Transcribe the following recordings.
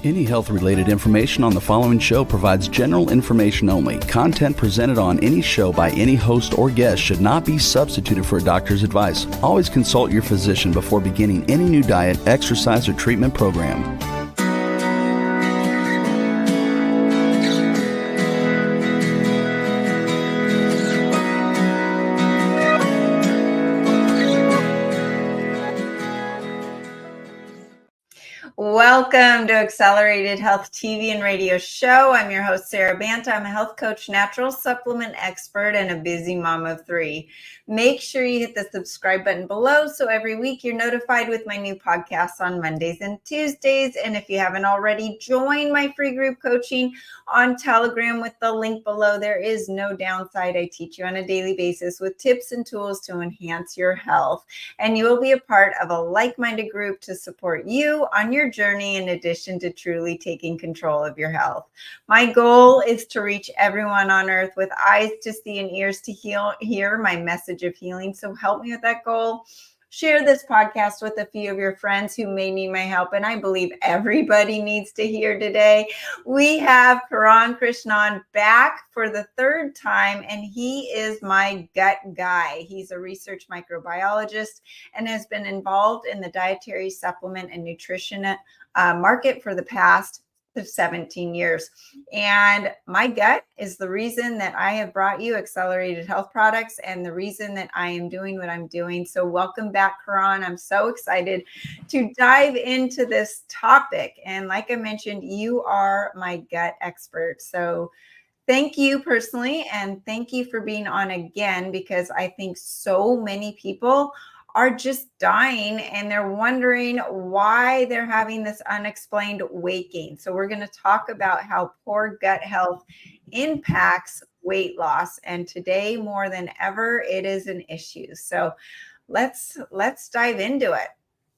Any health-related information on the following show provides general information only. Content presented on any show by any host or guest should not be substituted for a doctor's advice. Always consult your physician before beginning any new diet, exercise, or treatment program. Welcome to Accelerated Health TV and radio show. I'm your host, Sara Banta. I'm a health coach, natural supplement expert, and a busy mom of three. Make sure you hit the subscribe button below so every week you're notified with my new podcasts on Mondays and Tuesdays. And if you haven't already, join my free group coaching on Telegram with the link below. There is no downside. I teach you on a daily basis with tips and tools to enhance your health. And you will be a part of a like-minded group to support you on your journey, in addition to truly taking control of your health. My goal is to reach everyone on earth with eyes to see and ears to hear my message of healing. So help me with that goal. Share this podcast with a few of your friends who may need my help, and I believe everybody needs to hear today. We have Kiran Krishnan back for the third time, and he is my gut guy. He's a research microbiologist and has been involved in the dietary supplement and nutrition market for the past 17 years. And my gut is the reason that I have brought you Accelerated Health products and the reason that I am doing what I'm doing. So welcome back, Kiran. I'm so excited to dive into this topic. And like I mentioned, you are my gut expert. So thank you personally, and thank you for being on again, because I think so many people are just dying and they're wondering why they're having this unexplained weight gain. So we're going to talk about how poor gut health impacts weight loss. And today, more than ever, it is an issue. So let's dive into it.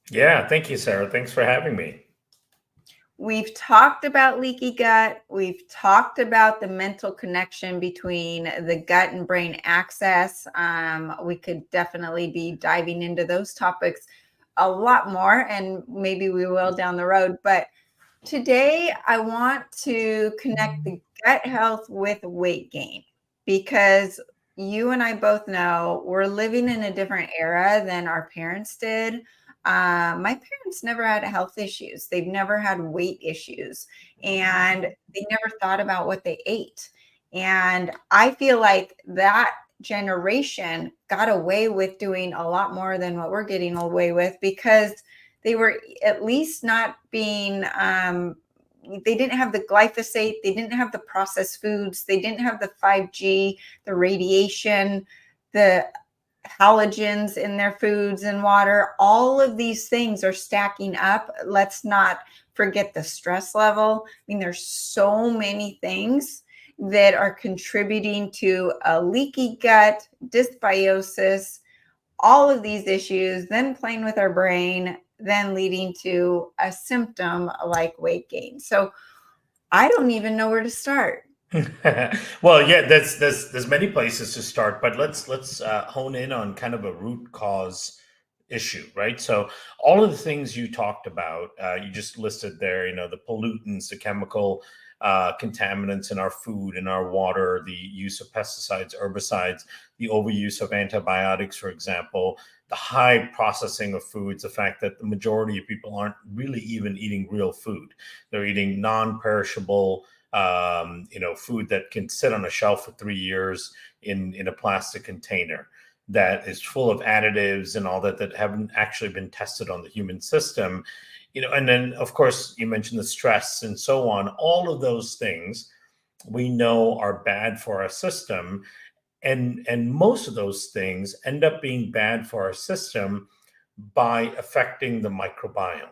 Yeah, thank you, Sara. Thanks for having me. We've talked about leaky gut. We've talked about the mental connection between the gut and brain axis. We could definitely be diving into those topics a lot more, and maybe we will down the road. But today I want to connect the gut health with weight gain, because you and I both know we're living in a different era than our parents did. My parents never had health issues. They've never had weight issues, and they never thought about what they ate. And I feel like that generation got away with doing a lot more than what we're getting away with, because they were at least not being, they didn't have the glyphosate. They didn't have the processed foods. They didn't have the 5G, the radiation, the halogens in their foods and water. All of these things are stacking up. Let's not forget the stress level. I mean, there's so many things that are contributing to a leaky gut, dysbiosis, all of these issues, then playing with our brain, then leading to a symptom like weight gain. So I don't even know where to start. Well, yeah, there's many places to start, but let's hone in on kind of a root cause issue, right? So all of the things you talked about, you just listed there, the pollutants, the chemical contaminants in our food, in our water, the use of pesticides, herbicides, the overuse of antibiotics, for example, the high processing of foods, the fact that the majority of people aren't really even eating real food. They're eating non-perishable food that can sit on a shelf for 3 years in a plastic container that is full of additives and all that haven't actually been tested on the human system. And then of course you mentioned the stress and so on. All of those things we know are bad for our system. And most of those things end up being bad for our system by affecting the microbiome.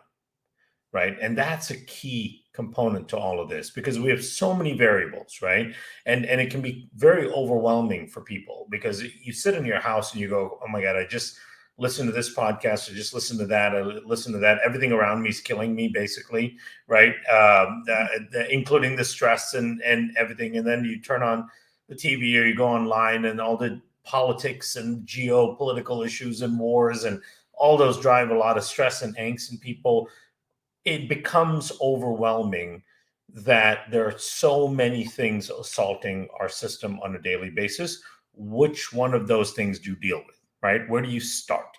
Right. And that's a key component to all of this, because we have so many variables, right? And it can be very overwhelming for people, because you sit in your house and you go, oh my God, I just listened to this podcast, or just listen to that, everything around me is killing me, basically, right? Including the stress and everything. And then you turn on the TV or you go online, and all the politics and geopolitical issues and wars and all those drive a lot of stress and angst in people. it becomes overwhelming that there are so many things assaulting our system on a daily basis. Which one of those things do you deal with, right? Where do you start?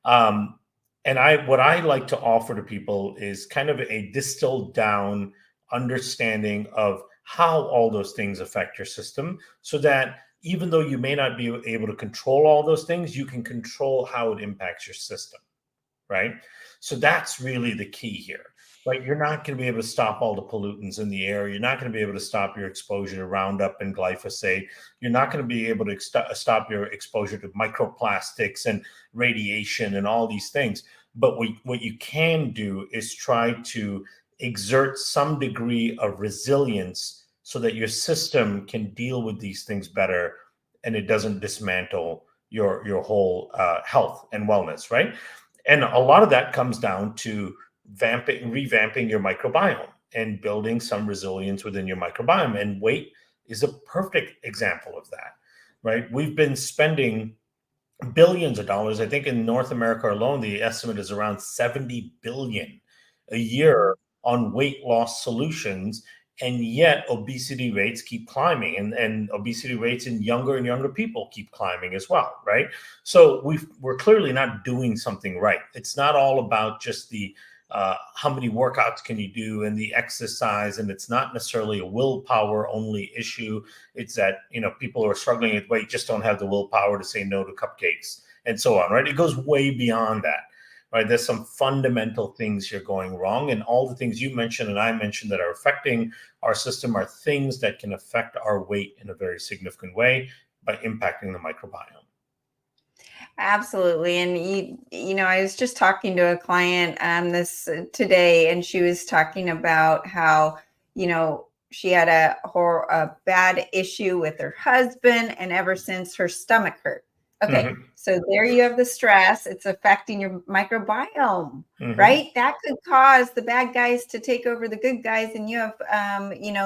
Um, and what I like to offer to people is kind of a distilled down understanding of how all those things affect your system, so that even though you may not be able to control all those things, you can control how it impacts your system, right? So that's really the key here, right? You're not going to be able to stop all the pollutants in the air. You're not going to be able to stop your exposure to Roundup and glyphosate. You're not going to be able to stop your exposure to microplastics and radiation and all these things. But what you can do is try to exert some degree of resilience so that your system can deal with these things better, and it doesn't dismantle your whole health and wellness, right? And a lot of that comes down to revamping your microbiome and building some resilience within your microbiome. And weight is a perfect example of that, right? We've been spending billions of dollars. I think in North America alone, the estimate is around 70 billion a year on weight loss solutions. And yet obesity rates keep climbing, and obesity rates in younger and younger people keep climbing as well, right? So we're clearly not doing something right. It's not all about just the how many workouts can you do and the exercise, and it's not necessarily a willpower only issue. It's that, people who are struggling with weight just don't have the willpower to say no to cupcakes and so on, right? It goes way beyond that, right? There's some fundamental things here going wrong, and all the things you mentioned and I mentioned that are affecting our system are things that can affect our weight in a very significant way by impacting the microbiome. Absolutely. And I was just talking to a client this today, and she was talking about how, she had a bad issue with her husband, and ever since her stomach hurt. Okay. Mm-hmm. So there you have the stress. It's affecting your microbiome, Mm-hmm. right? That could cause the bad guys to take over the good guys, and you have,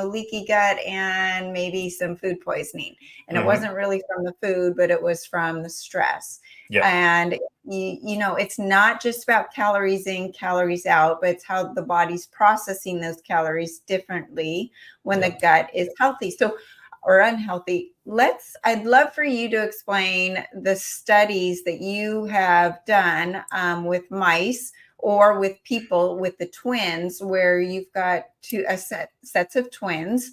leaky gut and maybe some food poisoning. And Mm-hmm. it wasn't really from the food, but it was from the stress. Yeah. And, it's not just about calories in, calories out, but it's how the body's processing those calories differently when the gut is healthy. Or unhealthy. I'd love for you to explain the studies that you have done with mice or with people with the twins, where you've got sets of twins,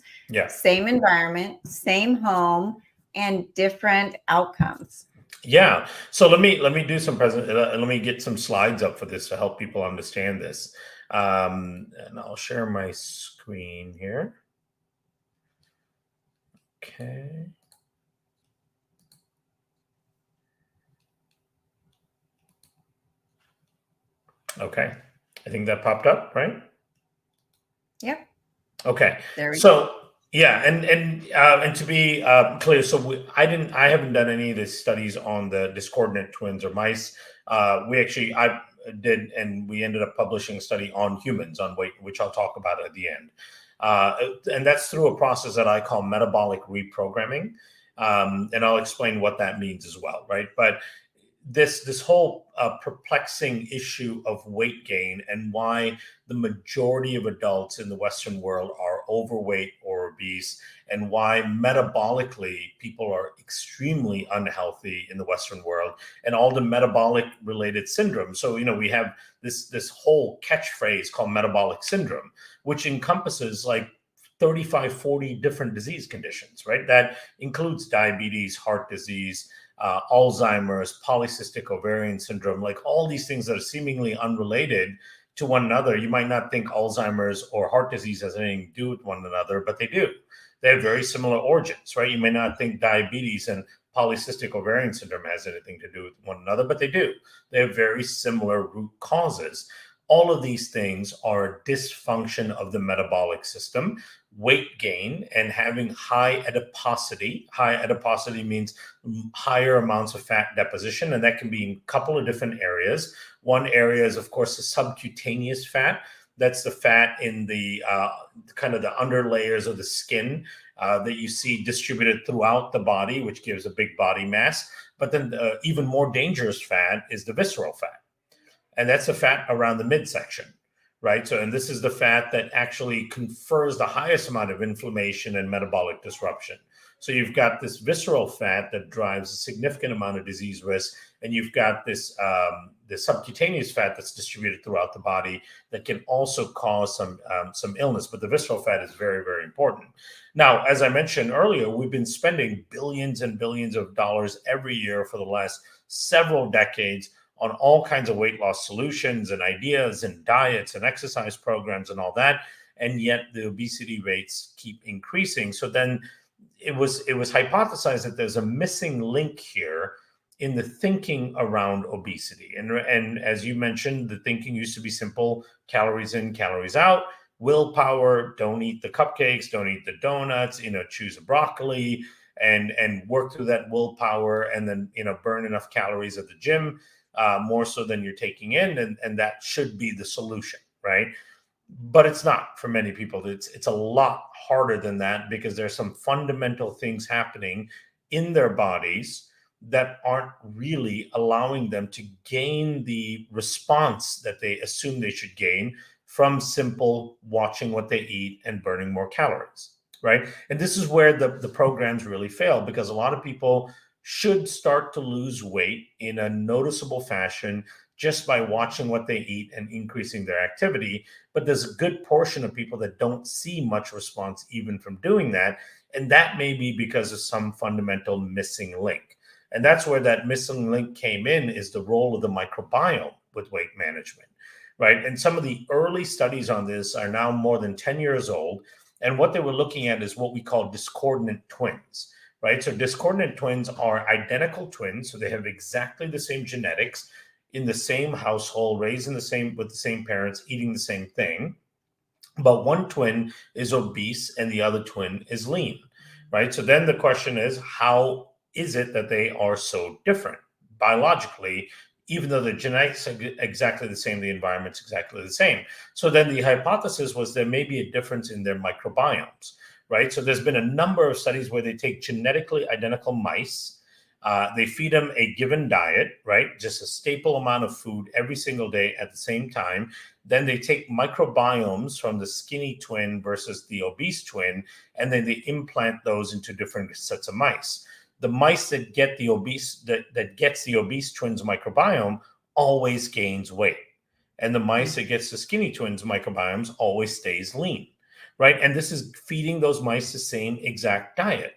same environment, same home, and different outcomes. Yeah. So let me do some let me get some slides up for this to help people understand this. And I'll share my screen here. Okay. Okay. I think that popped up, right? Yep. Okay. There we go. Yeah, and to be clear, so I haven't done any of the studies on the discordant twins or mice. I did, and we ended up publishing a study on humans on weight, which I'll talk about at the end. And that's through a process that I call metabolic reprogramming. And I'll explain what that means as well, right? But this whole perplexing issue of weight gain and why the majority of adults in the Western world are overweight or obese, and why metabolically people are extremely unhealthy in the Western world, and all the metabolic related syndromes. So, we have this whole catchphrase called metabolic syndrome, which encompasses like 35, 40 different disease conditions, right? That includes diabetes, heart disease, Alzheimer's, polycystic ovarian syndrome, like all these things that are seemingly unrelated to one another. You might not think Alzheimer's or heart disease has anything to do with one another, but they do. They have very similar origins, right? You may not think diabetes and polycystic ovarian syndrome has anything to do with one another, but they do. They have very similar root causes. All of these things are a dysfunction of the metabolic system, weight gain, and having high adiposity. High adiposity means higher amounts of fat deposition, and that can be in a couple of different areas. One area is, of course, the subcutaneous fat. That's the fat in the kind of the under layers of the skin that you see distributed throughout the body, which gives a big body mass. But then even more dangerous fat is the visceral fat. And that's the fat around the midsection, right? So, and this is the fat that actually confers the highest amount of inflammation and metabolic disruption. So you've got this visceral fat that drives a significant amount of disease risk, and you've got this the subcutaneous fat that's distributed throughout the body that can also cause some illness. But the visceral fat is very, very important. Now, as I mentioned earlier, we've been spending billions and billions of dollars every year for the last several decades on all kinds of weight loss solutions and ideas and diets and exercise programs and all that. And yet the obesity rates keep increasing. So then it was hypothesized that there's a missing link here in the thinking around obesity. And as you mentioned, the thinking used to be simple: calories in, calories out, willpower, don't eat the cupcakes, don't eat the donuts, choose a broccoli and work through that willpower, and then, burn enough calories at the gym, more so than you're taking in. And that should be the solution, right? But it's not for many people. It's a lot harder than that, because there's some fundamental things happening in their bodies that aren't really allowing them to gain the response that they assume they should gain from simple watching what they eat and burning more calories, right? And this is where the programs really fail, because a lot of people should start to lose weight in a noticeable fashion just by watching what they eat and increasing their activity. But there's a good portion of people that don't see much response even from doing that. And that may be because of some fundamental missing link. And that's where that missing link came in, is the role of the microbiome with weight management, right? And some of the early studies on this are now more than 10 years old. And what they were looking at is what we call discordant twins, right? So discordant twins are identical twins. So they have exactly the same genetics, in the same household, raised with the same parents, eating the same thing. But one twin is obese and the other twin is lean, right? So then the question is, how is it that they are so different biologically, even though the genetics are exactly the same, the environment's exactly the same? So then the hypothesis was there may be a difference in their microbiomes, right? So there's been a number of studies where they take genetically identical mice, they feed them a given diet, right? Just a staple amount of food every single day at the same time. Then they take microbiomes from the skinny twin versus the obese twin, and then they implant those into different sets of mice. The mice that get the obese, that gets the obese twin's microbiome always gains weight. And the mice that gets the skinny twin's microbiomes always stays lean, right? And this is feeding those mice the same exact diet.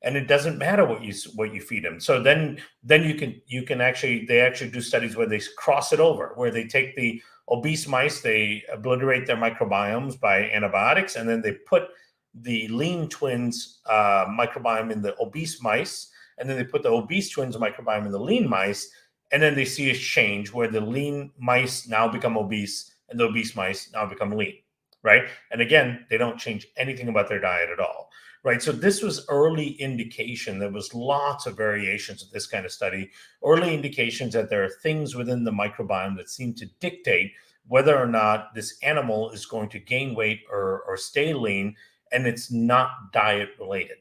And it doesn't matter what you feed them. So then you can actually do studies where they cross it over, where they take the obese mice, they obliterate their microbiomes by antibiotics, and then they put the lean twins microbiome in the obese mice, and then they put the obese twins microbiome in the lean mice, and then they see a change where the lean mice now become obese and the obese mice now become lean, right? And again, they don't change anything about their diet at all. Right. So this was early indication. There was lots of variations of this kind of study, early indications that there are things within the microbiome that seem to dictate whether or not this animal is going to gain weight or stay lean. And it's not diet related,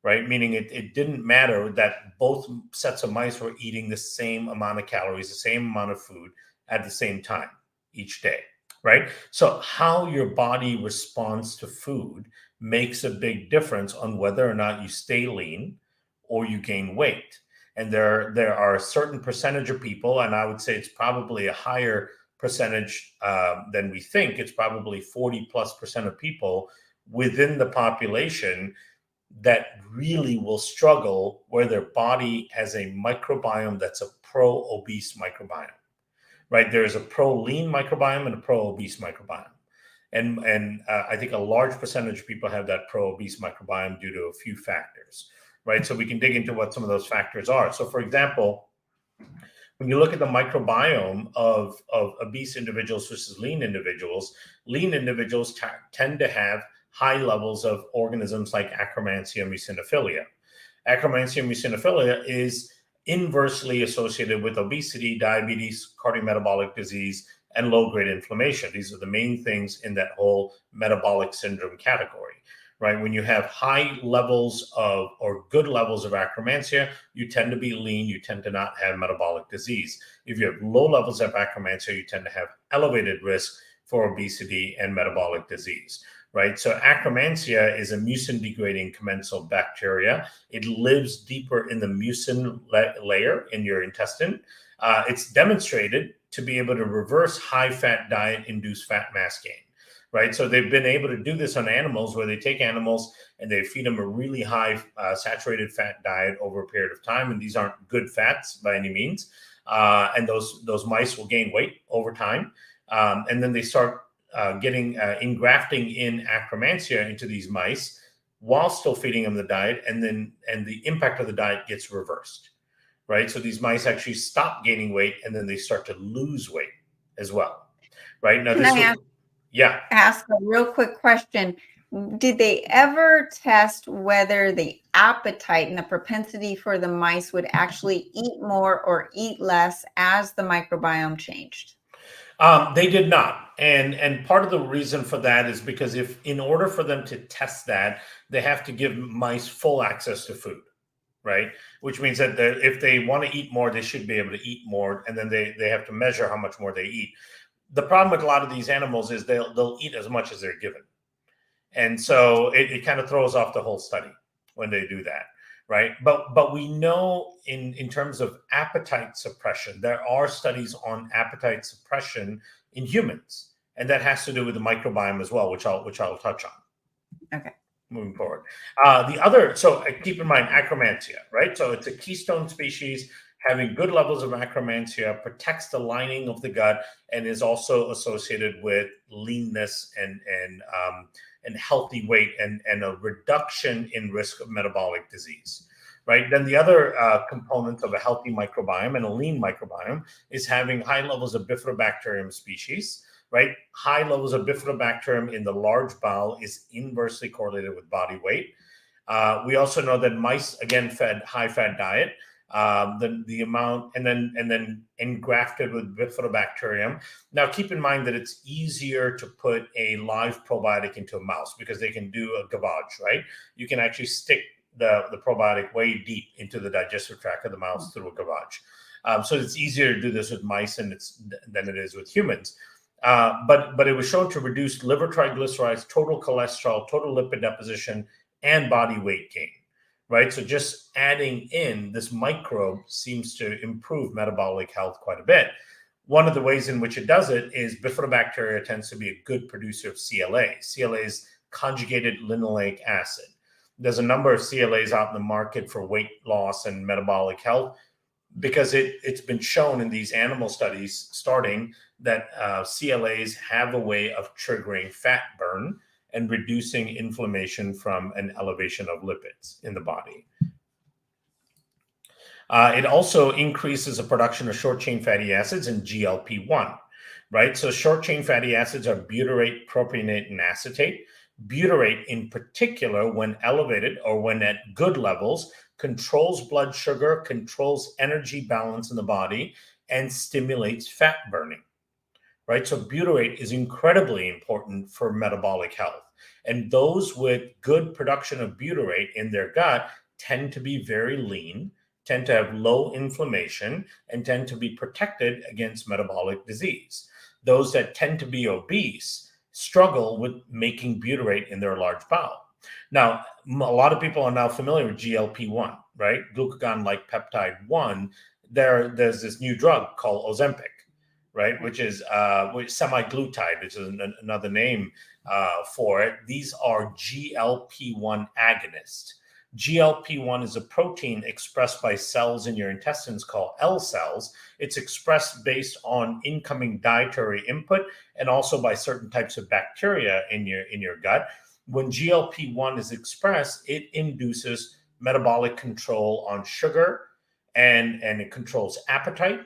right? Meaning it didn't matter that both sets of mice were eating the same amount of calories, the same amount of food at the same time each day, right? So how your body responds to food makes a big difference on whether or not you stay lean or you gain weight. And there are a certain percentage of people, and I would say it's probably a higher percentage than we think. It's probably 40+% of people within the population that really will struggle, where their body has a microbiome that's a pro-obese microbiome, right? There's a pro-lean microbiome and a pro-obese microbiome. And I think a large percentage of people have that pro-obese microbiome due to a few factors, right? So we can dig into what some of those factors are. So for example, when you look at the microbiome of obese individuals versus lean individuals tend to have high levels of organisms like Akkermansia muciniphila. Akkermansia muciniphila is inversely associated with obesity, diabetes, cardiometabolic disease, and low-grade inflammation. These are the main things in that whole metabolic syndrome category, right? When you have high levels of, or good levels of Akkermansia, you tend to be lean, you tend to not have metabolic disease. If you have low levels of Akkermansia, you tend to have elevated risk for obesity and metabolic disease, right? So Akkermansia is a mucin-degrading commensal bacteria. It lives deeper in the mucin layer in your intestine. It's demonstrated to be able to reverse high-fat diet-induced fat mass gain, right? So they've been able to do this on animals where they take animals and they feed them a really high saturated fat diet over a period of time. And these aren't good fats by any means. And those mice will gain weight over time. And then they start getting engrafting in Akkermansia into these mice while still feeding them the diet. And the impact of the diet gets reversed, right? So these mice actually stop gaining weight and then they start to lose weight as well, right? Now, ask a real quick question. Did they ever test whether the appetite and the propensity for the mice would actually eat more or eat less as the microbiome changed? They did not. And part of the reason for that is because in order for them to test that, they have to give mice full access to food, right? Which means that if they want to eat more, they should be able to eat more. And then they have to measure how much more they eat. The problem with a lot of these animals is they'll eat as much as they're given. And so it kind of throws off the whole study when they do that, right? But we know in terms of appetite suppression, there are studies on appetite suppression in humans, and that has to do with the microbiome as well, which I'll touch on. Okay. Moving forward. So keep in mind Akkermansia, right? So it's a keystone species having good levels of Akkermansia, protects the lining of the gut, and is also associated with leanness and healthy weight and a reduction in risk of metabolic disease, right? Then the other component of a healthy microbiome and a lean microbiome is having high levels of Bifidobacterium species, right? High levels of Bifidobacterium in the large bowel is inversely correlated with body weight. We also know that mice, again, fed high-fat diet, the amount, and then engrafted with Bifidobacterium. Now, keep in mind that it's easier to put a live probiotic into a mouse because they can do a gavage, right? You can actually stick the probiotic way deep into the digestive tract of the mouse through a gavage. So it's easier to do this with mice than it is with humans. But it was shown to reduce liver triglycerides, total cholesterol, total lipid deposition, and body weight gain. Right. So just adding in this microbe seems to improve metabolic health quite a bit. One of the ways in which it does it is Bifidobacteria tends to be a good producer of CLA. CLA is conjugated linoleic acid. There's a number of CLAs out in the market for weight loss and metabolic health because it's been shown in these animal studies starting that CLAs have a way of triggering fat burn and reducing inflammation from an elevation of lipids in the body. It also increases the production of short-chain fatty acids and GLP-1, right? So short-chain fatty acids are butyrate, propionate, and acetate. Butyrate, in particular, when elevated or when at good levels, controls blood sugar, controls energy balance in the body, and stimulates fat burning. Right? So butyrate is incredibly important for metabolic health. And those with good production of butyrate in their gut tend to be very lean, tend to have low inflammation, and tend to be protected against metabolic disease. Those that tend to be obese struggle with making butyrate in their large bowel. Now, a lot of people are now familiar with GLP-1, right? Glucagon-like peptide 1. There's this new drug called Ozempic, right, which is semaglutide, which is another name for it. These are GLP-1 agonists. GLP-1 is a protein expressed by cells in your intestines called L cells. It's expressed based on incoming dietary input and also by certain types of bacteria in your gut. When GLP-1 is expressed, it induces metabolic control on sugar, and it controls appetite,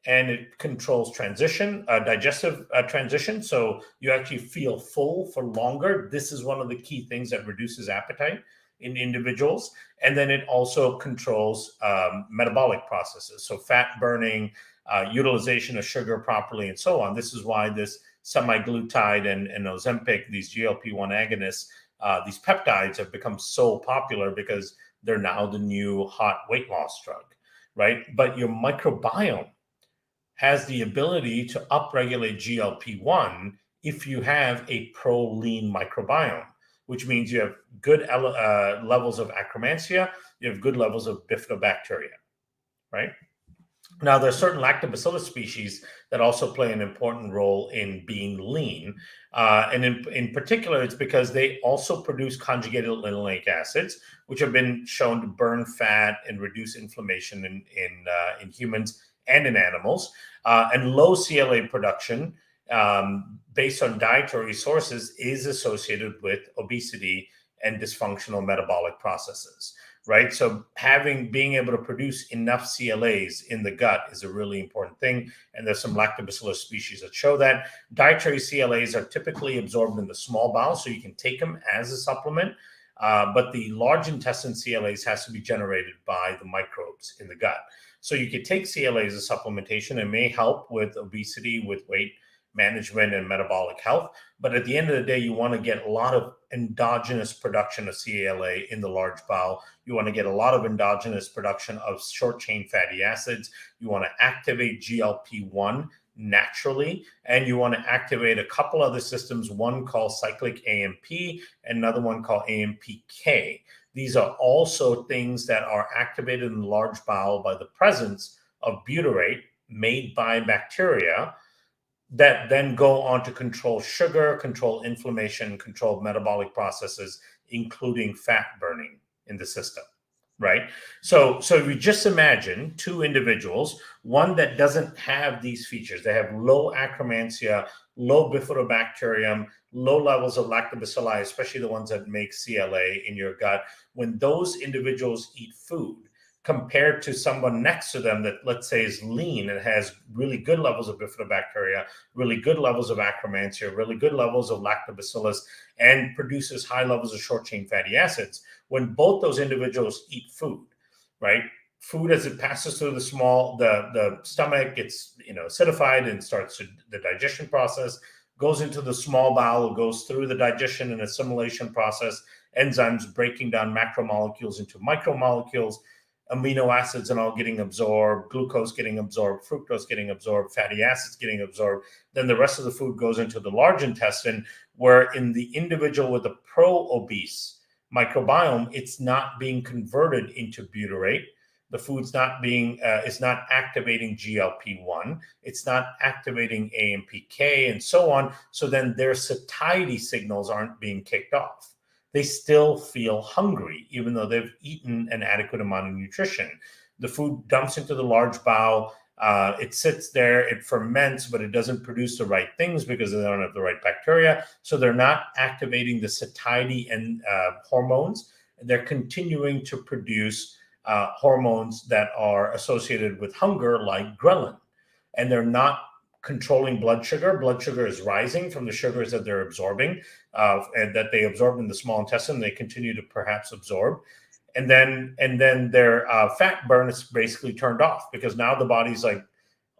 and it controls digestive transition. So you actually feel full for longer. This is one of the key things that reduces appetite in individuals. And then it also controls metabolic processes. So fat burning, utilization of sugar properly, and so on. This is why this semaglutide and Ozempic, these GLP-1 agonists, these peptides have become so popular because they're now the new hot weight loss drug, right? But your microbiome has the ability to upregulate GLP-1 if you have a pro-lean microbiome, which means you have good levels of Akkermansia, you have good levels of bifidobacteria, right? Now, there are certain lactobacillus species that also play an important role in being lean. And in particular, it's because they also produce conjugated linoleic acids, which have been shown to burn fat and reduce inflammation in humans and in animals. And low CLA production, based on dietary sources, is associated with obesity and dysfunctional metabolic processes. Right. So being able to produce enough CLAs in the gut is a really important thing. And there's some lactobacillus species that show that. Dietary CLAs are typically absorbed in the small bowel, so you can take them as a supplement. But the large intestine CLAs has to be generated by the microbes in the gut. So you could take CLAs as a supplementation. It may help with obesity, with weight management and metabolic health. But at the end of the day, you want to get a lot of endogenous production of CLA in the large bowel. You want to get a lot of endogenous production of short chain fatty acids. You want to activate GLP-1 naturally, and you want to activate a couple other systems, one called cyclic AMP and another one called AMPK. These are also things that are activated in the large bowel by the presence of butyrate made by bacteria that then go on to control sugar, control inflammation, control metabolic processes, including fat burning in the system, right? So if you just imagine two individuals, one that doesn't have these features, they have low Akkermansia, low bifidobacterium, low levels of lactobacilli, especially the ones that make CLA in your gut. When those individuals eat food, compared to someone next to them that, let's say, is lean and has really good levels of bifidobacteria, really good levels of Akkermansia, really good levels of lactobacillus, and produces high levels of short-chain fatty acids. When both those individuals eat food, right? Food, as it passes through the stomach, gets acidified and starts the digestion process, goes into the small bowel, goes through the digestion and assimilation process, enzymes breaking down macromolecules into micromolecules, amino acids and all getting absorbed, glucose getting absorbed, fructose getting absorbed, fatty acids getting absorbed. Then the rest of the food goes into the large intestine, where in the individual with a pro-obese microbiome, it's not being converted into butyrate. The food's not is not activating GLP-1. It's not activating AMPK and so on. So then their satiety signals aren't being kicked off. They still feel hungry, even though they've eaten an adequate amount of nutrition. The food dumps into the large bowel. It sits there, it ferments, but it doesn't produce the right things because they don't have the right bacteria. So they're not activating the satiety and hormones. They're continuing to produce hormones that are associated with hunger, like ghrelin. And they're not controlling blood sugar. Blood sugar is rising from the sugars that they're absorbing and that they absorb in the small intestine. They continue to perhaps absorb. And then their fat burn is basically turned off, because now the body's like,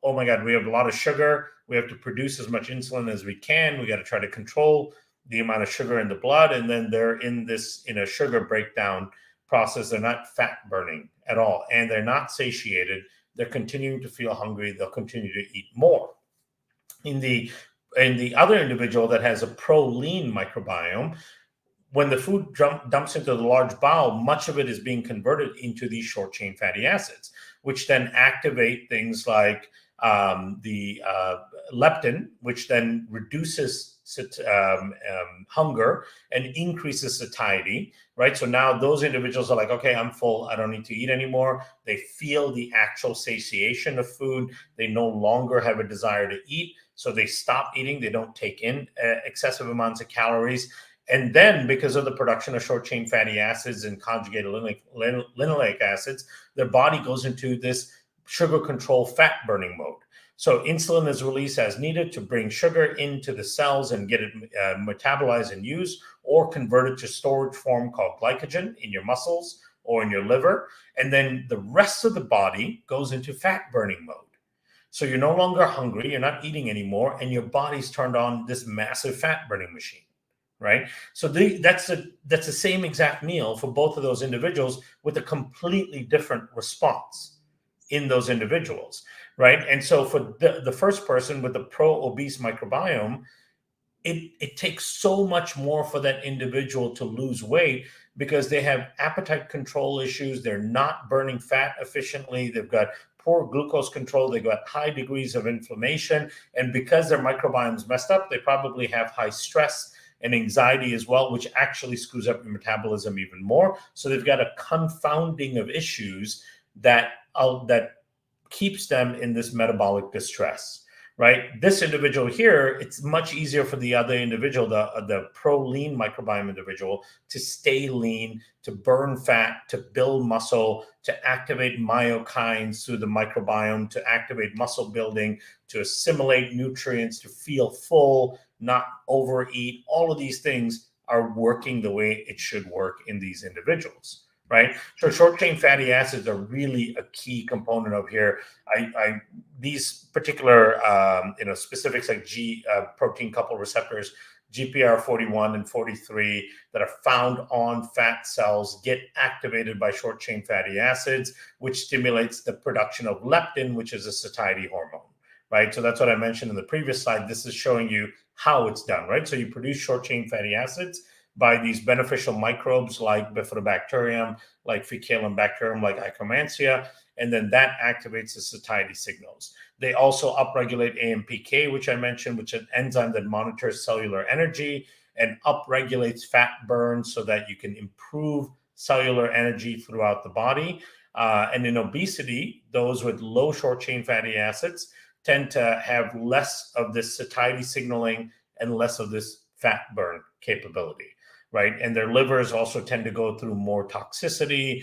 oh my God, we have a lot of sugar. We have to produce as much insulin as we can. We got to try to control the amount of sugar in the blood. And then they're in a sugar breakdown process. They're not fat burning at all. And they're not satiated. They're continuing to feel hungry. They'll continue to eat more. In the other individual that has a pro-lean microbiome, when the food dumps into the large bowel, much of it is being converted into these short-chain fatty acids, which then activate things like the leptin, which then reduces hunger and increases satiety, right? So now those individuals are like, okay, I'm full. I don't need to eat anymore. They feel the actual satiation of food. They no longer have a desire to eat. So they stop eating. They don't take in excessive amounts of calories. And then, because of the production of short-chain fatty acids and conjugated linoleic acids, their body goes into this sugar control fat burning mode. So insulin is released as needed to bring sugar into the cells and get it metabolized and used, or converted to storage form called glycogen in your muscles or in your liver. And then the rest of the body goes into fat burning mode. So you're no longer hungry, you're not eating anymore, and your body's turned on this massive fat burning machine, right? So that's the same exact meal for both of those individuals, with a completely different response in those individuals, right? And so for the first person with the pro-obese microbiome, it takes so much more for that individual to lose weight because they have appetite control issues. They're not burning fat efficiently. They've got poor glucose control. They've got high degrees of inflammation. And because their microbiome's messed up, they probably have high stress and anxiety as well, which actually screws up your metabolism even more. So they've got a confounding of issues that keeps them in this metabolic distress. Right? This individual here, it's much easier for the other individual, the pro-lean microbiome individual, to stay lean, to burn fat, to build muscle, to activate myokines through the microbiome, to activate muscle building, to assimilate nutrients, to feel full, not overeat. All of these things are working the way it should work in these individuals. Right. So short chain fatty acids are really a key component of here. These particular, specifics like protein coupled receptors, GPR41 and 43 that are found on fat cells get activated by short chain fatty acids, which stimulates the production of leptin, which is a satiety hormone. Right. So that's what I mentioned in the previous slide. This is showing you how it's done. Right. So you produce short chain fatty acids by these beneficial microbes like Bifidobacterium, like Fecalum bacterium, like Akkermansia, and then that activates the satiety signals. They also upregulate AMPK, which I mentioned, which is an enzyme that monitors cellular energy and upregulates fat burn so that you can improve cellular energy throughout the body. And in obesity, those with low short-chain fatty acids tend to have less of this satiety signaling and less of this fat burn capability. Right. And their livers also tend to go through more toxicity.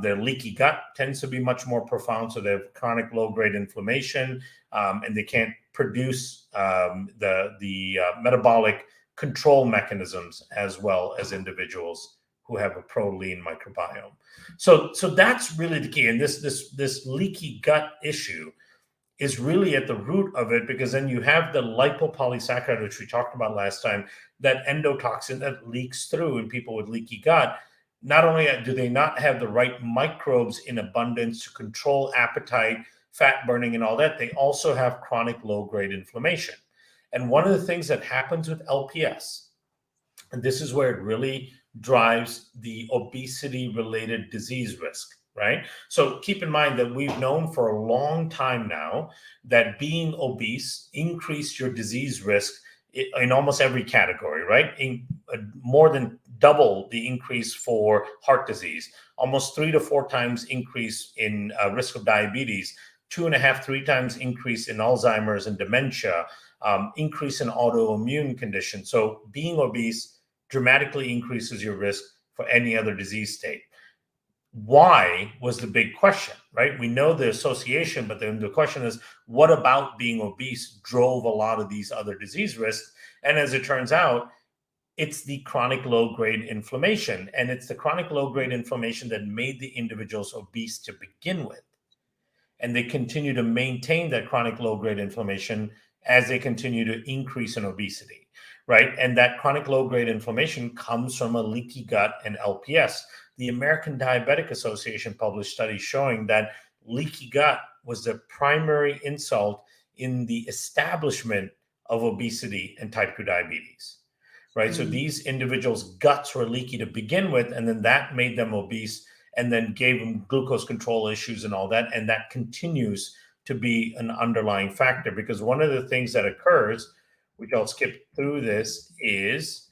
Their leaky gut tends to be much more profound. So they have chronic low-grade inflammation, and they can't produce the metabolic control mechanisms as well as individuals who have a pro-lean microbiome. So that's really the key. And this leaky gut issue is really at the root of it, because then you have the lipopolysaccharide, which we talked about last time, that endotoxin that leaks through in people with leaky gut. Not only do they not have the right microbes in abundance to control appetite, fat burning, and all that, they also have chronic low-grade inflammation. And one of the things that happens with LPS, and this is where it really drives the obesity-related disease risk. Right. So keep in mind that we've known for a long time now that being obese increased your disease risk in almost every category, right? More than double the increase for heart disease, almost 3 to 4 times increase in risk of diabetes, 2.5, 3 times increase in Alzheimer's and dementia, increase in autoimmune conditions. So being obese dramatically increases your risk for any other disease state. Why was the big question, right? We know the association, but then the question is, what about being obese drove a lot of these other disease risks? And as it turns out, it's the chronic low-grade inflammation. And it's the chronic low-grade inflammation that made the individuals obese to begin with. And they continue to maintain that chronic low-grade inflammation as they continue to increase in obesity, right? And that chronic low-grade inflammation comes from a leaky gut and LPS. The American Diabetic Association published studies showing that leaky gut was the primary insult in the establishment of obesity and type 2 diabetes, right? Mm-hmm. So these individuals' guts were leaky to begin with, and then that made them obese and then gave them glucose control issues and all that. And that continues to be an underlying factor, because one of the things that occurs, which I'll skip through this, is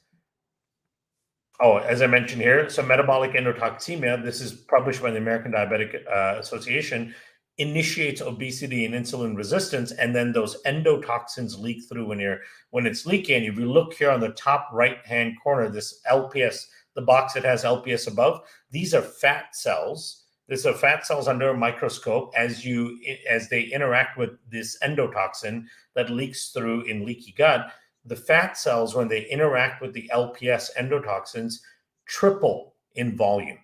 as I mentioned here, so metabolic endotoxemia, this is published by the American Diabetic Association, initiates obesity and insulin resistance, and then those endotoxins leak through when it's leaking. And if you look here on the top right-hand corner, this LPS, the box that has LPS above, these are fat cells. These are fat cells under a microscope as they interact with this endotoxin that leaks through in leaky gut. The fat cells, when they interact with the LPS endotoxins, triple in volume,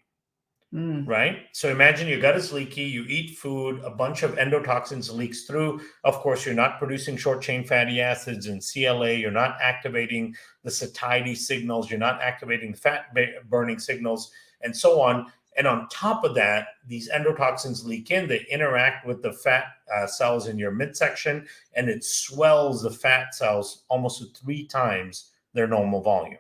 right? So imagine your gut is leaky, you eat food, a bunch of endotoxins leaks through. Of course, you're not producing short-chain fatty acids and CLA, you're not activating the satiety signals, you're not activating the fat burning signals, and so on. And on top of that, these endotoxins leak in, they interact with the fat cells in your midsection, and it swells the fat cells almost to 3 times their normal volume,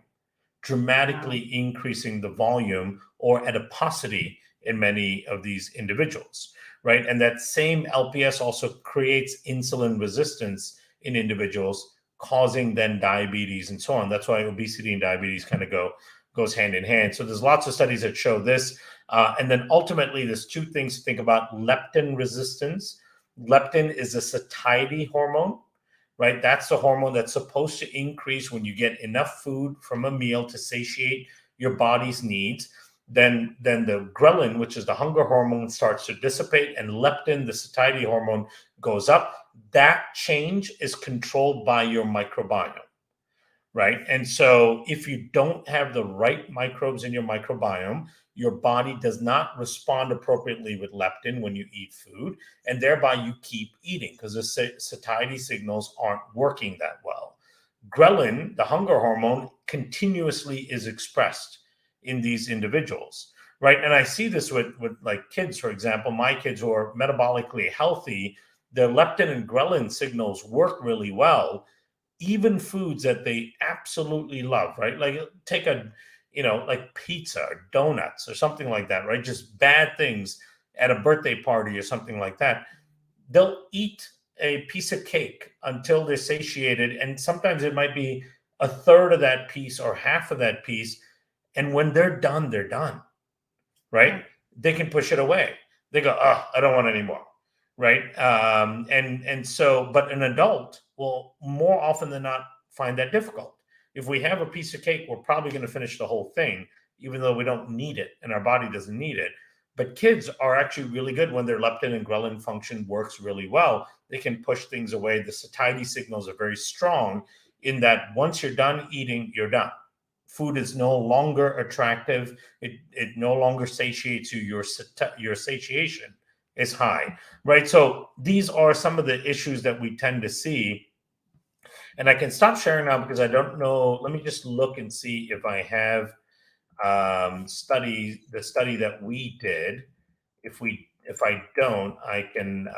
dramatically increasing the volume or adiposity in many of these individuals, right? And that same LPS also creates insulin resistance in individuals, causing then diabetes and so on. That's why obesity and diabetes kind of goes hand in hand. So there's lots of studies that show this. And then ultimately, there's 2 things to think about: leptin resistance. Leptin is a satiety hormone, right? That's the hormone that's supposed to increase when you get enough food from a meal to satiate your body's needs. Then the ghrelin, which is the hunger hormone, starts to dissipate, and leptin, the satiety hormone, goes up. That change is controlled by your microbiome, right? And so if you don't have the right microbes in your microbiome, your body does not respond appropriately with leptin when you eat food, and thereby you keep eating because the satiety signals aren't working that well. Ghrelin, the hunger hormone, continuously is expressed in these individuals, right? And I see this with like kids, for example. My kids who are metabolically healthy, their leptin and ghrelin signals work really well. Even foods that they absolutely love, right? Like take like pizza or donuts or something like that, right? Just bad things at a birthday party or something like that. They'll eat a piece of cake until they're satiated. And sometimes it might be a third of that piece or half of that piece. And when they're done, right? They can push it away. They go, oh, I don't want any more. Right. And so, but an adult will more often than not find that difficult. If we have a piece of cake, we're probably going to finish the whole thing, even though we don't need it and our body doesn't need it. But kids are actually really good when their leptin and ghrelin function works really well. They can push things away. The satiety signals are very strong in that once you're done eating, you're done. Food is no longer attractive. It no longer satiates you. Your satiation is high, right? So these are some of the issues that we tend to see. And I can stop sharing now because I don't know. Let me just look and see if I have the study that we did. If I don't, I can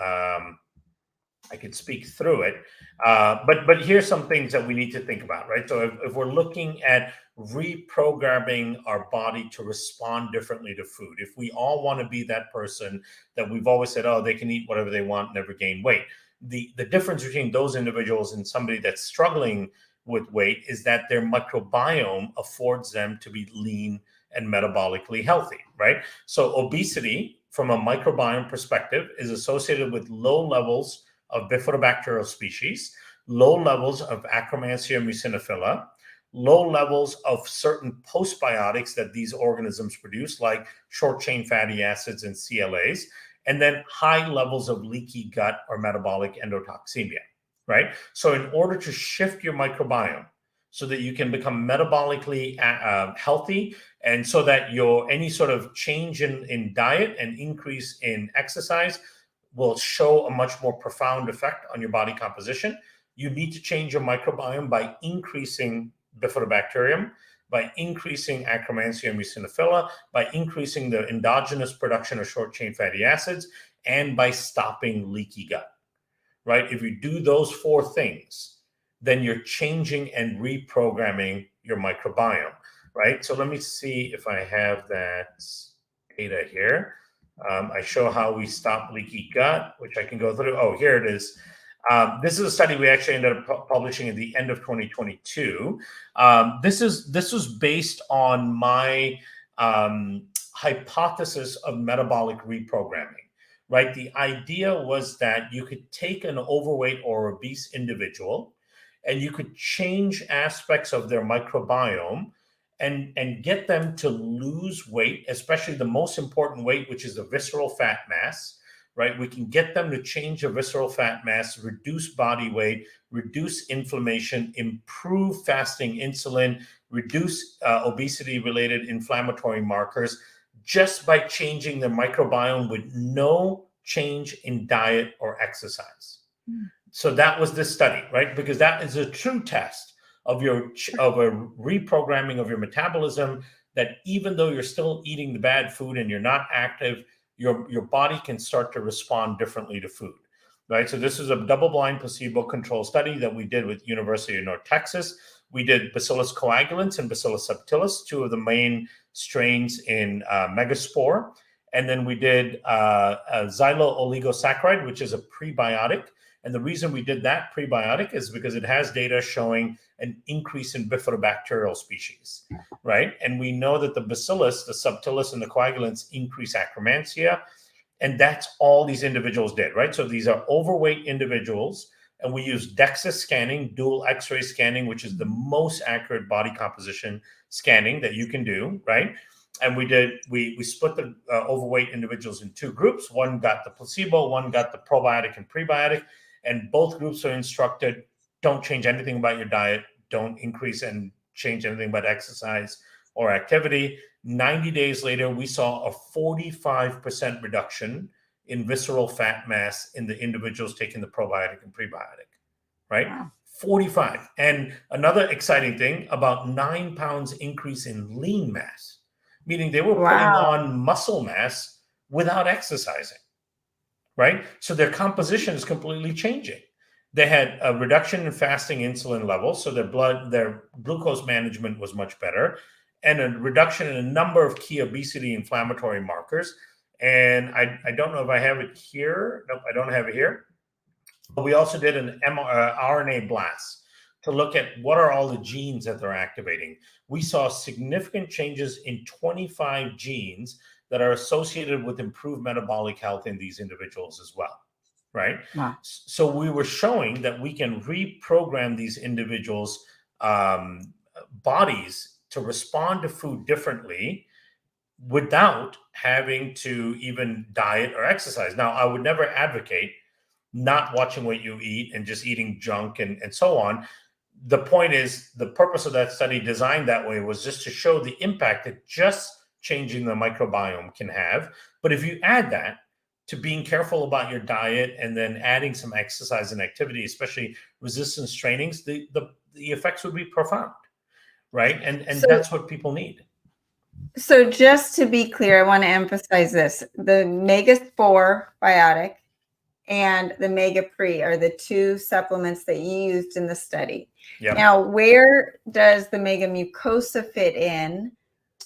speak through it. But here's some things that we need to think about, right? So if we're looking at reprogramming our body to respond differently to food, if we all want to be that person that we've always said, oh, they can eat whatever they want, never gain weight. The difference between those individuals and somebody that's struggling with weight is that their microbiome affords them to be lean and metabolically healthy, right? So obesity, from a microbiome perspective, is associated with low levels of bifidobacterial species, low levels of Akkermansia muciniphila, low levels of certain postbiotics that these organisms produce, like short-chain fatty acids and CLAs, and then high levels of leaky gut or metabolic endotoxemia, right? So in order to shift your microbiome so that you can become metabolically healthy, and so that any sort of change in diet and increase in exercise will show a much more profound effect on your body composition, you need to change your microbiome by increasing bifidobacterium, by increasing Akkermansia muciniphila, by increasing the endogenous production of short-chain fatty acids, and by stopping leaky gut, right? If you do those 4 things, then you're changing and reprogramming your microbiome, right? So let me see if I have that data here. I show how we stop leaky gut, which I can go through. Oh, here it is. This is a study we actually ended up publishing at the end of 2022. This was based on my hypothesis of metabolic reprogramming, right? The idea was that you could take an overweight or obese individual and you could change aspects of their microbiome and get them to lose weight, especially the most important weight, which is the visceral fat mass, right? We can get them to change the visceral fat mass, reduce body weight, reduce inflammation, improve fasting insulin, reduce obesity-related inflammatory markers, just by changing the microbiome with no change in diet or exercise. So that was this study, right? Because that is a true test of a reprogramming of your metabolism that even though you're still eating the bad food and you're not active, your body can start to respond differently to food, right? So this is a double-blind placebo-controlled study that we did with University of North Texas. We did Bacillus coagulans and Bacillus subtilis, two of the main strains in megaspore. And then we did a xylo-oligosaccharide, which is a prebiotic. And the reason we did that prebiotic is because it has data showing an increase in bifidobacterial species, right? And we know that the bacillus, the subtilis, and the coagulants increase akkermansia. And that's all these individuals did, right? So these are overweight individuals. And we use DEXA scanning, dual X-ray scanning, which is the most accurate body composition scanning that you can do, right? And we split the overweight individuals in two groups. One got the placebo, one got the probiotic and prebiotic. And both groups are instructed, don't change anything about your diet. Don't increase and change anything about exercise or activity. 90 days later, we saw a 45% reduction in visceral fat mass in the individuals taking the probiotic and prebiotic, right? Wow. 45. And another exciting thing, about 9 pounds increase in lean mass, meaning they were putting on muscle mass without exercising, right? So their composition is completely changing. They had a reduction in fasting insulin levels, so their glucose management was much better, and a reduction in a number of key obesity inflammatory markers. And I don't know if I have it here. Nope, I don't have it here. But we also did an RNA blast to look at what are all the genes that they're activating. We saw significant changes in 25 genes that are associated with improved metabolic health in these individuals as well, right? Wow. So we were showing that we can reprogram these individuals' bodies to respond to food differently without having to even diet or exercise. Now, I would never advocate not watching what you eat and just eating junk and so on. The point is, the purpose of that study designed that way was just to show the impact that just changing the microbiome can have. But if you add that to being careful about your diet and then adding some exercise and activity, especially resistance trainings, the effects would be profound, right? And so, that's what people need. So just to be clear, I want to emphasize this. The Mega-4 biotic and the Mega Pre are the two supplements that you used in the study. Yep. Now, where does the Mega Mucosa fit in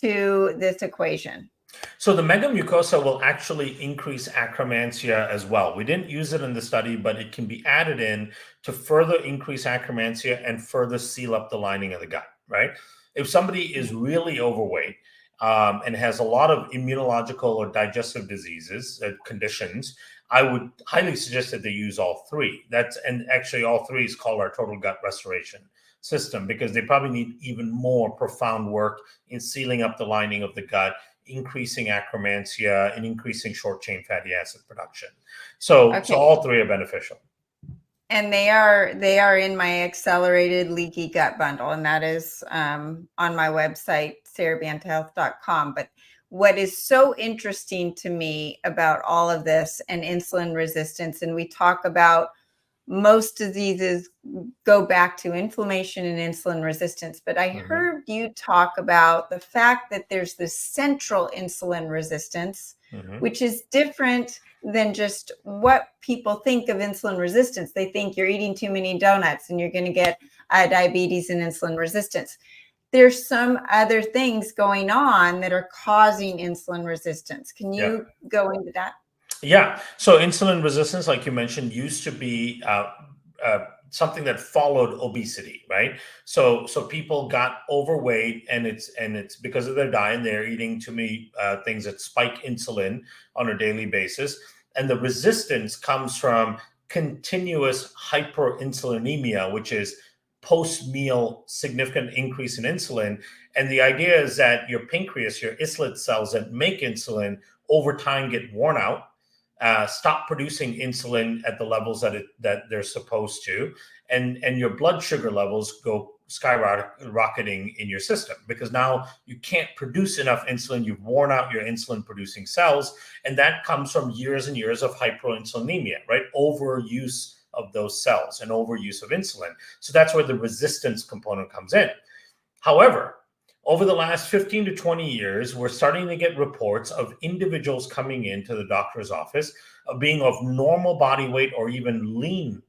to this equation? So the Mega Mucosa will actually increase akkermansia as well. We didn't use it in the study, but it can be added in to further increase akkermansia and further seal up the lining of the gut, right? If somebody is really overweight and has a lot of immunological or digestive diseases, conditions, I would highly suggest that they use all three. And actually all three is called our total gut restoration system, because they probably need even more profound work in sealing up the lining of the gut, increasing akkermansia, and increasing short chain fatty acid production. So all three are beneficial. And they are in my accelerated leaky gut bundle, and that is on my website, sarabantahealth.com. But what is so interesting to me about all of this and insulin resistance, and we talk about most diseases go back to inflammation and insulin resistance, but I heard you talk about the fact that there's this central insulin resistance, which is different than just what people think of insulin resistance. They think you're eating too many donuts and you're going to get diabetes and insulin resistance. There's some other things going on that are causing insulin resistance. Can you go into that? Yeah. So insulin resistance, like you mentioned, used to be something that followed obesity, right? So people got overweight, and it's because of their diet, and they're eating too many things that spike insulin on a daily basis. And the resistance comes from continuous hyperinsulinemia, which is post-meal significant increase in insulin. And the idea is that your pancreas, your islet cells that make insulin, over time get worn out, stop producing insulin at the levels that they're supposed to, and your blood sugar levels go skyrocketing in your system, because now you can't produce enough insulin. You've worn out your insulin producing cells, and that comes from years and years of hyperinsulinemia, right? Overuse of those cells and overuse of insulin. So that's where the resistance component comes in. However, Over the last 15 to 20 years, we're starting to get reports of individuals coming into the doctor's office of being of normal body weight or even lean,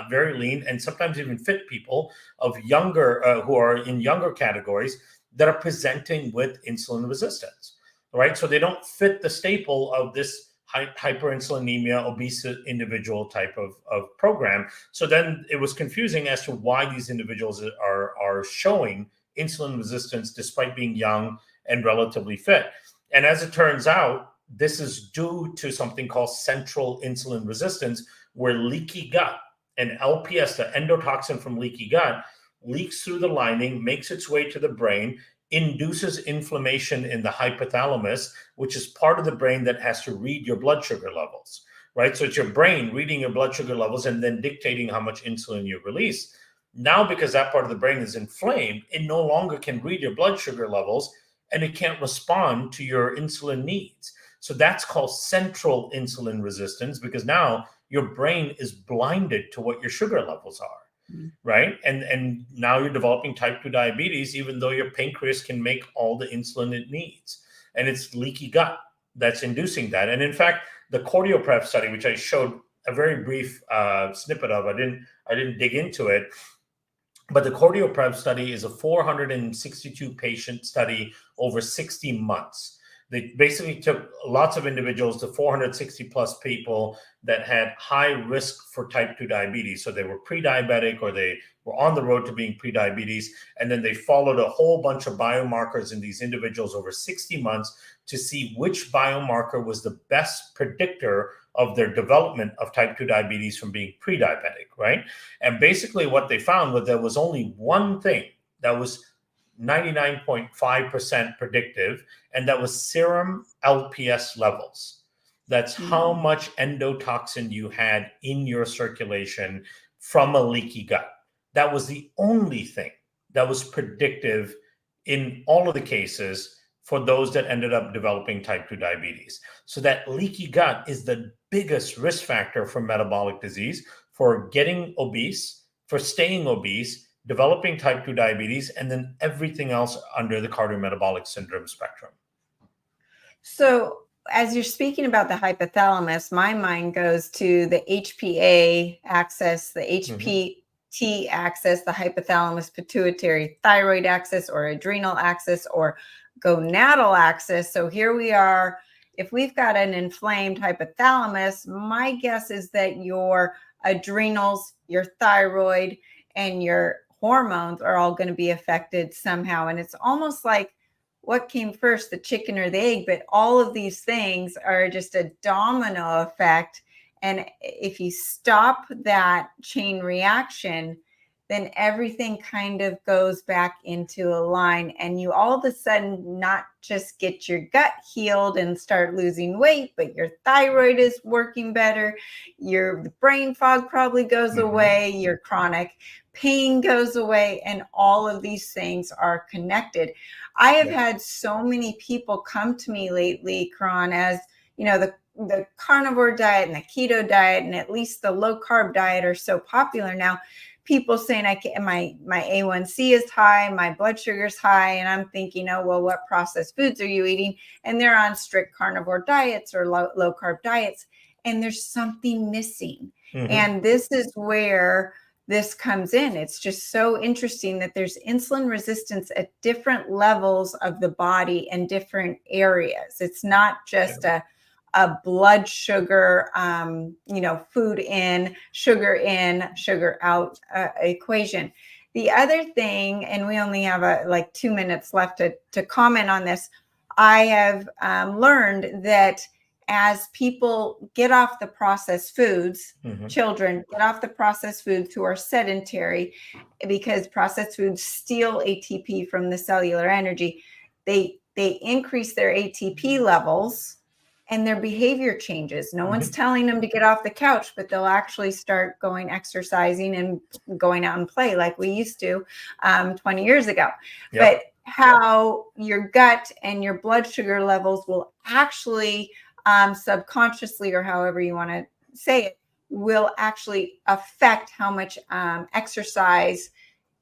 very lean, and sometimes even fit people of younger, who are in younger categories that are presenting with insulin resistance, right? So they don't fit the staple of this hyperinsulinemia, obese individual type of program. So then it was confusing as to why these individuals are showing insulin resistance despite being young and relatively fit. And as it turns out, this is due to something called central insulin resistance, where leaky gut and LPS, the endotoxin from leaky gut, leaks through the lining, makes its way to the brain, induces inflammation in the hypothalamus, which is part of the brain that has to read your blood sugar levels, right? So it's your brain reading your blood sugar levels and then dictating how much insulin you release. Now, because that part of the brain is inflamed, it no longer can read your blood sugar levels and it can't respond to your insulin needs. So that's called central insulin resistance, because now your brain is blinded to what your sugar levels are. Right. And now you're developing type 2 diabetes, even though your pancreas can make all the insulin it needs. And it's leaky gut that's inducing that. And in fact, the CardioPrep study, which I showed a very brief snippet of, I didn't dig into it, but the CardioPrep study is a 462 patient study over 60 months. They basically took lots of individuals, the 460 plus people that had high risk for type 2 diabetes. So they were pre-diabetic or they were on the road to being pre-diabetes. And then they followed a whole bunch of biomarkers in these individuals over 60 months to see which biomarker was the best predictor of their development of type 2 diabetes from being pre-diabetic, right? And basically what they found was there was only one thing that was 99.5% predictive, and that was serum LPS levels. That's how much endotoxin you had in your circulation from a leaky gut. That was the only thing that was predictive in all of the cases for those that ended up developing type 2 diabetes. So that leaky gut is the biggest risk factor for metabolic disease, for getting obese, for staying obese, developing type 2 diabetes, and then everything else under the cardiometabolic syndrome spectrum. So as you're speaking about the hypothalamus, my mind goes to the HPA axis, the HPT axis, the hypothalamus pituitary thyroid axis, or adrenal axis, or gonadal axis. So here we are. If we've got an inflamed hypothalamus, my guess is that your adrenals, your thyroid, and your hormones are all going to be affected somehow. And it's almost like, what came first, the chicken or the egg? But all of these things are just a domino effect. And if you stop that chain reaction, then everything kind of goes back into a line, and you all of a sudden not just get your gut healed and start losing weight, but your thyroid is working better, your brain fog probably goes away, your chronic pain goes away, and all of these things are connected. I have had so many people come to me lately, Kiran, as you know, the carnivore diet and the keto diet and at least the low carb diet are so popular now. People saying my A1C is high, my blood sugar is high, and I'm thinking, oh, well, what processed foods are you eating? And they're on strict carnivore diets or low carb diets, and there's something missing. And this is where this comes in. It's just so interesting that there's insulin resistance at different levels of the body and different areas. It's not just a blood sugar, food in, sugar out equation. The other thing, and we only have like 2 minutes left to comment on this, I have learned that as people get off the processed foods, children get off the processed foods who are sedentary, because processed foods steal ATP from the cellular energy, they increase their ATP levels, and their behavior changes. No one's telling them to get off the couch, but they'll actually start going exercising and going out and play like we used to 20 years ago. But how your gut and your blood sugar levels will actually subconsciously, or however you want to say it, will actually affect how much exercise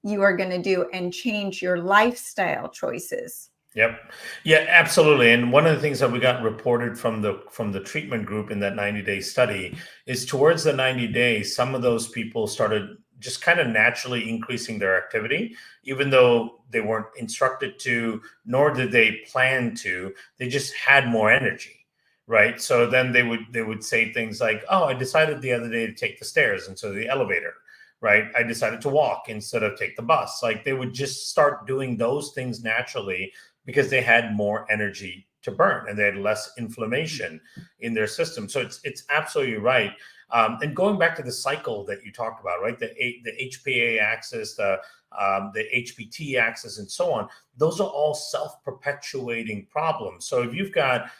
you are going to do and change your lifestyle choices. Yep. Yeah, absolutely. And one of the things that we got reported from the treatment group in that 90-day study is towards the 90 days, some of those people started just kind of naturally increasing their activity, even though they weren't instructed to, nor did they plan to. They just had more energy, right? So then they would say things like, "Oh, I decided the other day to take the stairs instead of the elevator." Right. I decided to walk instead of take the bus. Like they would just start doing those things naturally because they had more energy to burn and they had less inflammation in their system. So it's absolutely right. And going back to the cycle that you talked about, right? The HPA axis, the HPT axis, and so on. Those are all self-perpetuating problems. So if you've got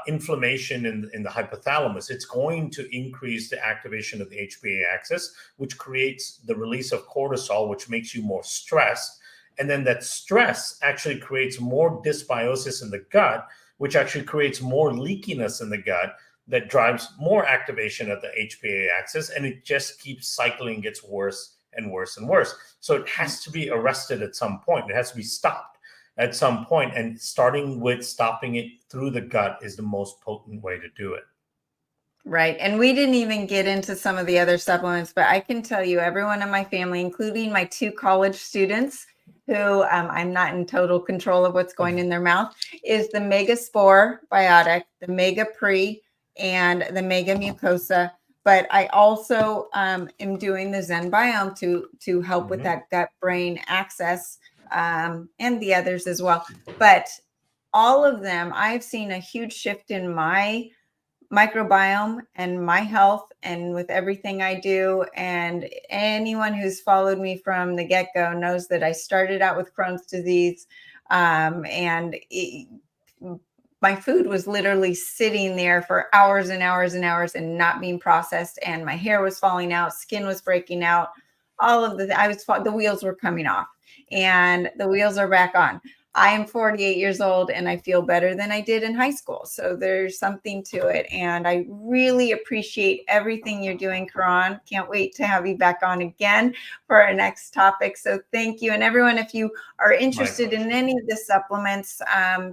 inflammation in the hypothalamus, it's going to increase the activation of the HPA axis, which creates the release of cortisol, which makes you more stressed. And then that stress actually creates more dysbiosis in the gut, which actually creates more leakiness in the gut that drives more activation of the HPA axis. And it just keeps cycling, gets worse and worse and worse. So it has to be arrested at some point. It has to be stopped at some point. And starting with stopping it through the gut is the most potent way to do it. Right. And we didn't even get into some of the other supplements, but I can tell you everyone in my family, including my 2 college students, who I'm not in total control of what's going in their mouth, is the Mega Spore Biotic, the Mega Pre, and the Mega Mucosa. But I also am doing the Zen Biome to help with that gut-brain axis, and the others as well. But all of them, I've seen a huge shift in my microbiome and my health and with everything I do. And anyone who's followed me from the get-go knows that I started out with Crohn's disease, my food was literally sitting there for hours and hours and hours and not being processed, and my hair was falling out, skin was breaking out, the wheels were coming off, and the wheels are back on. I am 48 years old and I feel better than I did in high school. So there's something to it. And I really appreciate everything you're doing, Kiran. Can't wait to have you back on again for our next topic. So thank you. And everyone, if you are interested in any of the supplements,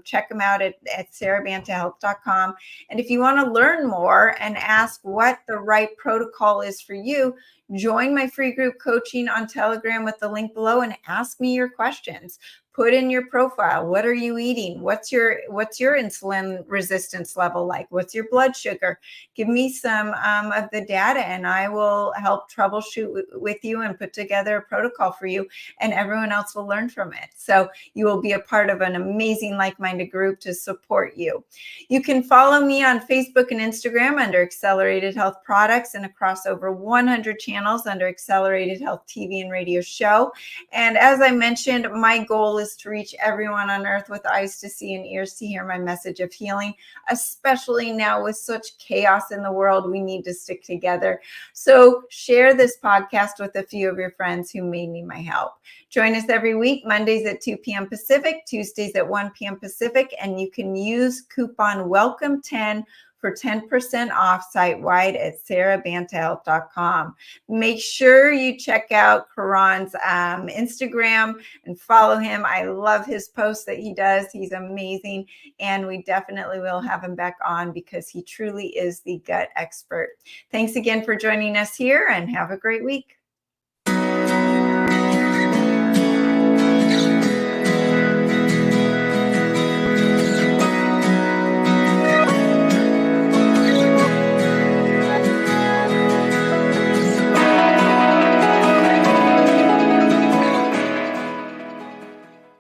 check them out at sarabantahealth.com. And if you want to learn more and ask what the right protocol is for you, join my free group coaching on Telegram with the link below and ask me your questions. Put in your profile. What are you eating? What's your insulin resistance level like? What's your blood sugar? Give me some of the data and I will help troubleshoot with you and put together a protocol for you, and everyone else will learn from it. So you will be a part of an amazing like-minded group to support you. You can follow me on Facebook and Instagram under Accelerated Health Products and across over 100 channels under Accelerated Health TV and Radio Show. And as I mentioned, my goal is to reach everyone on earth with eyes to see and ears to hear my message of healing, especially now with such chaos in the world. We need to stick together. So share this podcast with a few of your friends who may need my help. Join us every week, Mondays at 2 p.m. Pacific, Tuesdays at 1 p.m. Pacific, and you can use coupon WELCOME10 for 10% off site-wide at sarabantahealth.com. Make sure you check out Kiran's Instagram and follow him. I love his posts that he does. He's amazing. And we definitely will have him back on because he truly is the gut expert. Thanks again for joining us here and have a great week.